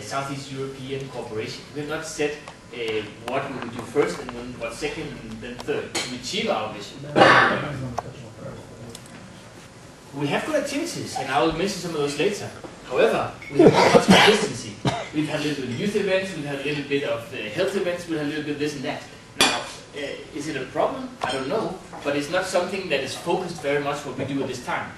Southeast European cooperation. We have not said what we would do first and then what second and then third to achieve our vision. We have good activities, and I will mention some of those later. However, we have not much consistency. We've had a little bit of youth events, we've had a little bit of health events, we've had a little bit of this and that. Now, is it a problem? I don't know, but it's not something that is focused very much what we do at this time.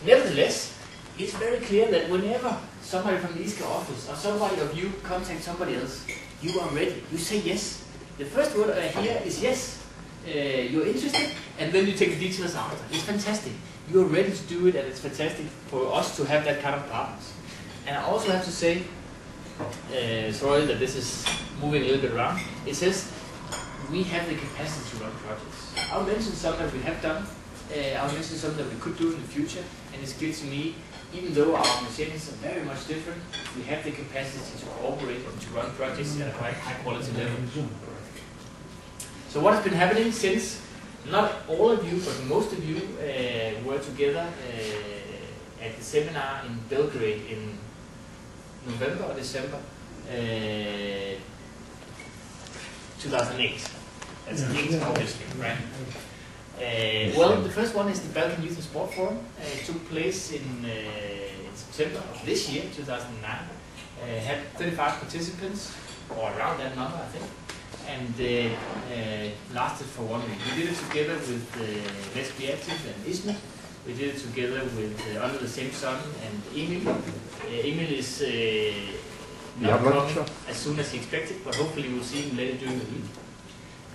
Nevertheless, it's very clear that whenever somebody from the ISCA office or somebody of you contact somebody else, you are ready. You say yes. The first word I hear is yes. You're interested, and then you take the details after. It's fantastic. You're ready to do it, and it's fantastic for us to have that kind of partners. And I also have to say, sorry that this is moving a little bit around. It says we have the capacity to run projects. I'll mention some that we have done. I'll mention some that we could do in the future, and it's clear to me, even though our organizations are very much different, we have the capacity to cooperate and to run projects at a quite high quality level. So what has been happening since not all of you, but most of you were together at the seminar in Belgrade in November or December 2008. That's obviously, right? Well, the first one is the Balkan Youth and Sport Forum. It took place in September of this year, 2009. Had 35 participants, or around that number, I think. And lasted for 1 week. We did it together with Let's Be Active and ISME. We did it together with Under the Same Sun and Emil. Emil is not coming as soon as he expected, but hopefully we'll see him later during the week.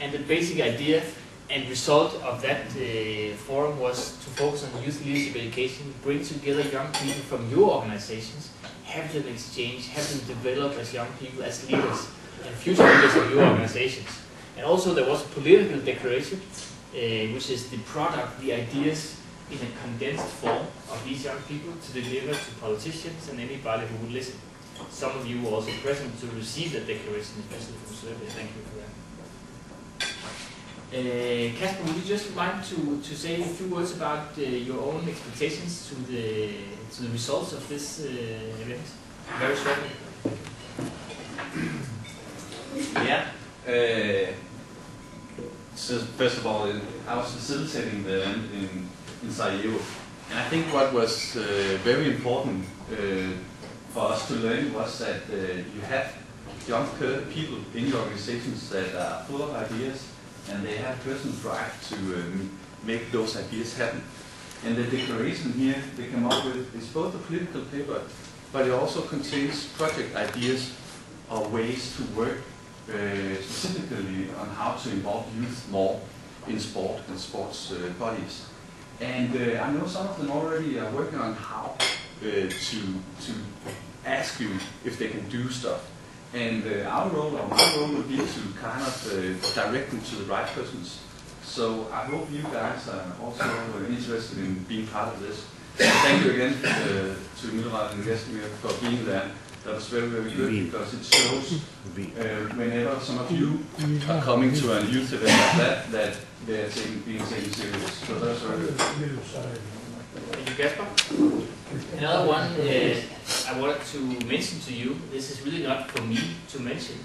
And the basic idea and result of that forum was to focus on youth leadership education, bring together young people from your organizations, have them exchange, have them develop as young people, as leaders, and future leaders of your organizations. And also there was a political declaration, which is the product, the ideas in a condensed form of these young people to deliver to politicians and anybody who would listen. Some of you were also present to receive that declaration, especially from Serbia. Thank you for that. Kasper, would you just mind to say a few words about your own expectations to the results of this event? Very shortly. Yeah. So first of all, I was facilitating the event in Sarajevo, and I think what was very important for us to learn was that you have young people in your organizations that are full of ideas, and they have personal drive to make those ideas happen. And the declaration here they come up with is both a political paper, but it also contains project ideas or ways to work specifically on how to involve youth more in sport and sports bodies. And I know some of them already are working on how to ask you if they can do stuff. And our role, or my role, would be to kind of direct them to the right persons. So I hope you guys are also interested in being part of this. Thank you again to Milrad and Vesemir for being there. That was very, very good, because it shows whenever some of you are coming to a youth event like that they're being taken serious. So that's very good. Thank you, Kasper. Another one I wanted to mention to you, this is really not for me to mention,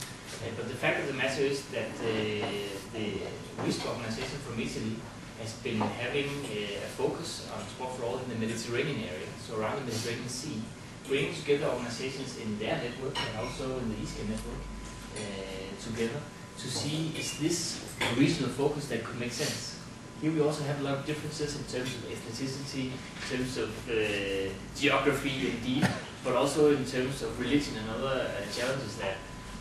but the fact of the matter is that the WISP organization from Italy has been having a focus on sport for all in the Mediterranean area, so around the Mediterranean Sea, bringing together organizations in their network and also in the ISCA network together to see, is this a regional focus that could make sense? Here we also have a lot of differences in terms of ethnicity, in terms of geography indeed, but also in terms of religion and other challenges there.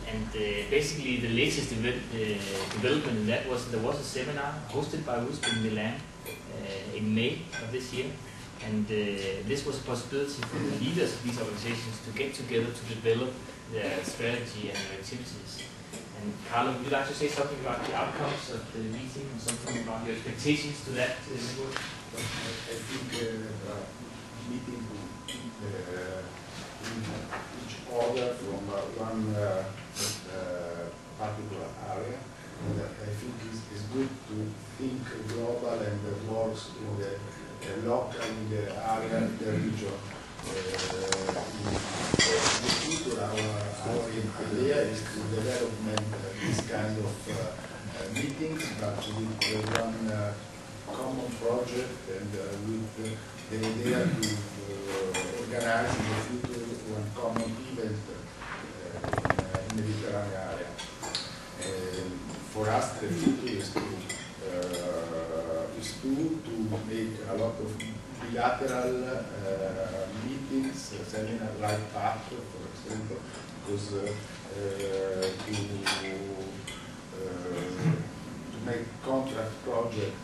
And basically the latest development in that was there was a seminar hosted by WISP in Milan in May of this year. And this was a possibility for the leaders of these organizations to get together to develop their strategy and their activities. And Carlo, would you like to say something about the outcomes of the meeting and something about your expectations to that network? I think meeting each other from one particular area, and I think it's good to think global and works in the local, in the area, in the region. In the future, our is to development this kind of meetings, but with one common project and with the idea to organize in the future one common event in the Mediterranean area. For us, the future is to make a lot of bilateral meetings, seminar like PATHE, for example, because to make contract project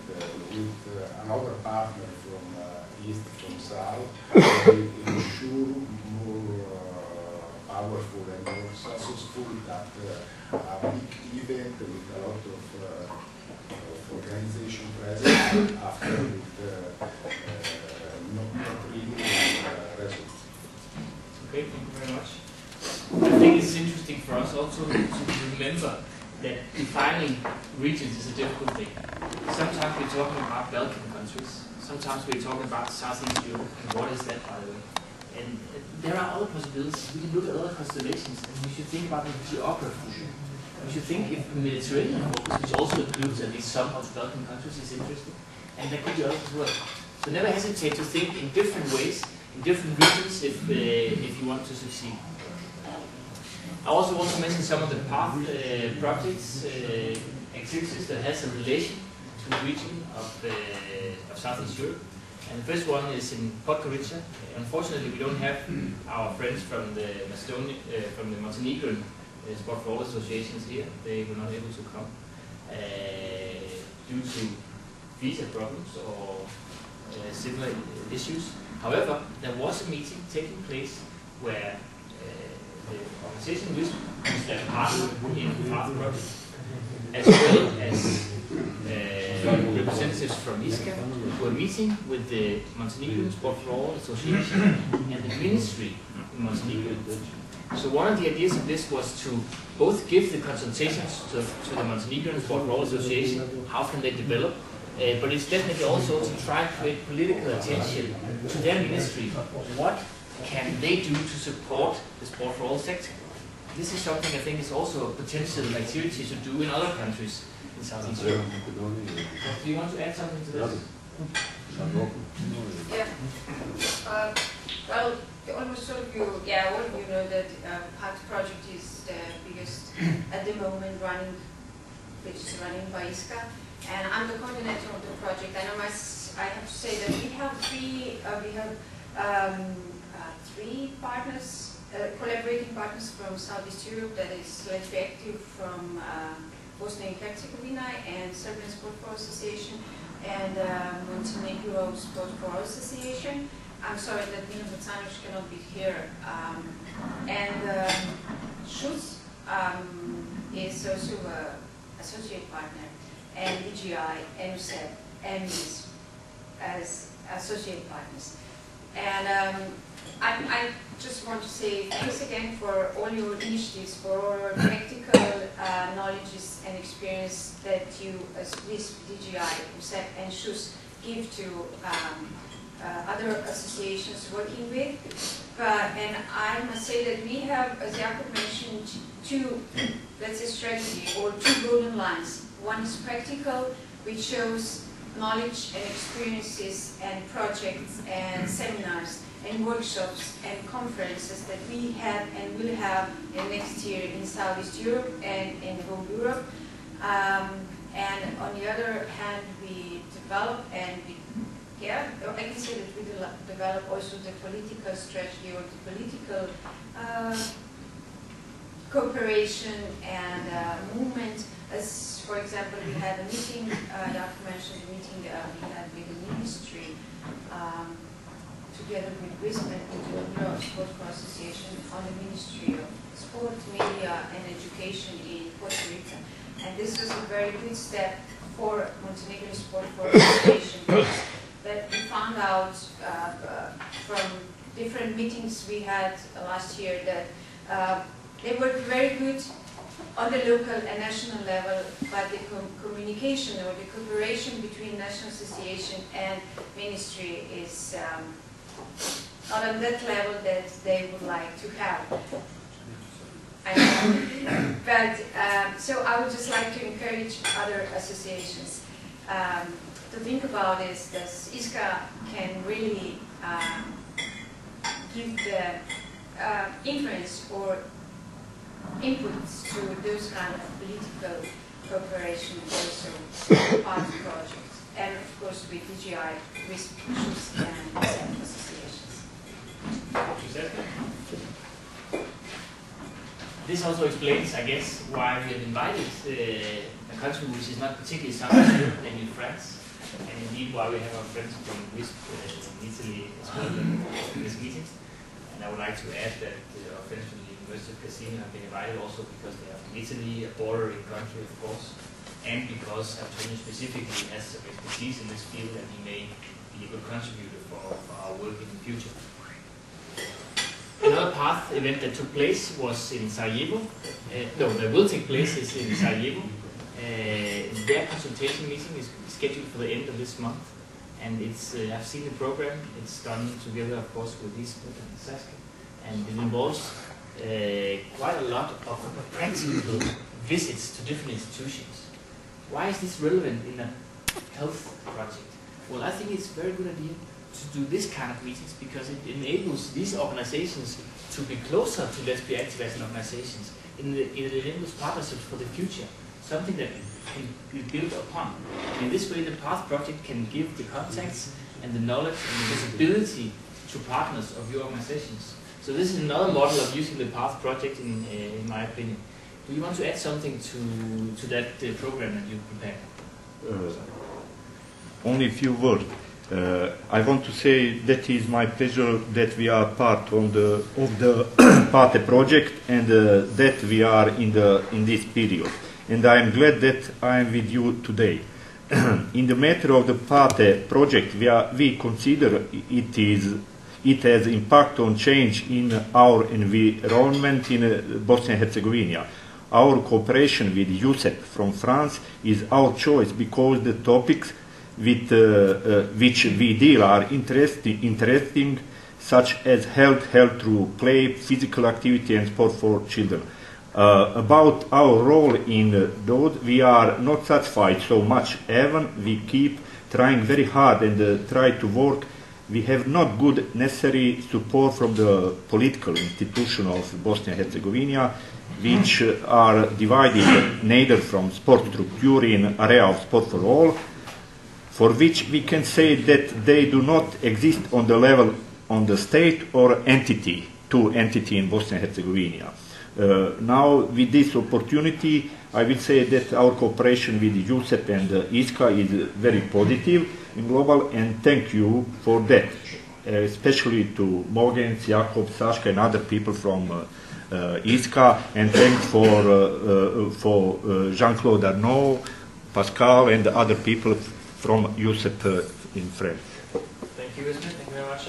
with another partner from east, from south, will ensure more powerful and more successful that a big event with a lot of organization present after with not really results. Okay, thank you very much. I think it's interesting for us also to remember that defining regions is a difficult thing. Sometimes we're talking about Balkan countries, sometimes we're talking about Southeast Europe, and what is that, by the way? And there are other possibilities. We can look at other constellations, and we should think about the geography. We should think if the Mediterranean focus, which also includes at least some of the Balkan countries, is interesting, and there could be others as well. So never hesitate to think in different ways, in different regions, if you want to succeed. I also want to mention some of the PATHE projects, activities that has a relation to the region of Southeast Europe. And the first one is in Podgorica. Unfortunately, we don't have our friends from the Montenegrin Sport for All associations here. They were not able to come due to visa problems or similar issues. However, there was a meeting taking place where the organization which is their partner in the PATHE project, as well as representatives from ISCA, were meeting with the Montenegrin Sport for All Association and the ministry in Montenegro. So one of the ideas of this was to both give the consultations to the Montenegrin Sport for All Association, how can they develop, but it's definitely also to try to create political attention to their ministry. What can they do to support the Sport for All sector? This is something I think is also a potential activity to do in other countries in Southeast Europe. Do you want to add something to this? Yeah. Well, almost all of you know that PATHE project is the biggest at the moment running, which is running by ISCA, and I'm the coordinator of the project. And I have to say that we have three partners, collaborating partners from Southeast Europe, that is Let's Be Active from Bosnia and Herzegovina, and Serbian Sport for All Association, and Montenegro Sport for All Association. I'm sorry that Mina Bocanovic cannot be here. And Schutz is also an associate partner, and DGI, and USEP, and MIS as associate partners. And I just want to say thanks again for all your initiatives, for all your practical knowledges and experience that you, as this DGI, USEP, and Schutz, give to other associations working with. And I must say that we have, as Jakob mentioned, two, let's say, strategy or two golden lines. One is practical, which shows knowledge and experiences and projects and seminars and workshops and conferences that we have and will have next year in Southeast Europe and in whole Europe. And on the other hand, we develop and I can say that we develop also the political strategy or the political cooperation and movement. As, for example, we had a meeting, Jakob mentioned the meeting we had with the ministry, together with Brisbane International Sport Association, on the Ministry of Sport, Media and Education in Costa Rica. And this was a very good step for Montenegro Sport for Association, that we found out from different meetings we had last year that they work very good on the local and national level, but the communication or the cooperation between National Association and Ministry is not on that level that they would like to have. And So I would just like to encourage other associations to think about this. This ISCA can really give the influence or inputs to those kind of political cooperation, also PATHE projects, and of course with DGI, with pushers and associations. This also explains, I guess, why we have invited a country which is not particularly Southern Europe, namely France, and indeed why we have our friends from WISP in Italy as well in this meeting. And I would like to add that our friends from the University of Cassino have been invited also because they are from Italy, a bordering country of course, and because Antonio specifically has some expertise in this field and he may be a good contributor for our work in the future. Another PATHE event that took place was in Sarajevo. No, that will take place is in Sarajevo. Their consultation meeting is scheduled for the end of this month, and it's I've seen the program. It's done together, of course, with Lisbeth and Saskia, and it involves quite a lot of practical visits to different institutions. Why is this relevant in a health project? Well, I think it's a very good idea to do this kind of meetings because it enables these organizations to be closer to lesbian activists and organizations. It enables partnerships for the future, something that can be built upon. And in this way, the PATHE project can give the contacts and the knowledge and the visibility to partners of your organizations. So this is another model of using the PATHE project, in my opinion. Do you want to add something to that program that you prepared? Only a few words. I want to say that is my pleasure that we are part of the PATHE project and that we are in this period. And I am glad that I am with you today. In the matter of the PATHE project, we consider it has impact on change in our environment in Bosnia and Herzegovina. Our cooperation with USEP from France is our choice because the topics with which we deal are interesting, such as health through play, physical activity and sport for children. About our role in those, we are not satisfied so much, even we keep trying very hard and try to work. We have not good necessary support from the political institution of Bosnia and Herzegovina, which are divided neither from sport structure in area of sport for all, for which we can say that they do not exist on the level on the state or entity in Bosnia and Herzegovina. Now, with this opportunity, I will say that our cooperation with USEP and ISCA is very positive in global, and thank you for that, especially to Mogens, Jakob, Saskia, and other people from ISCA, and thanks for Jean-Claude Arnaud, Pascal, and the other people from USEP in France. Thank you, Ismet. Thank you very much.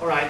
All right.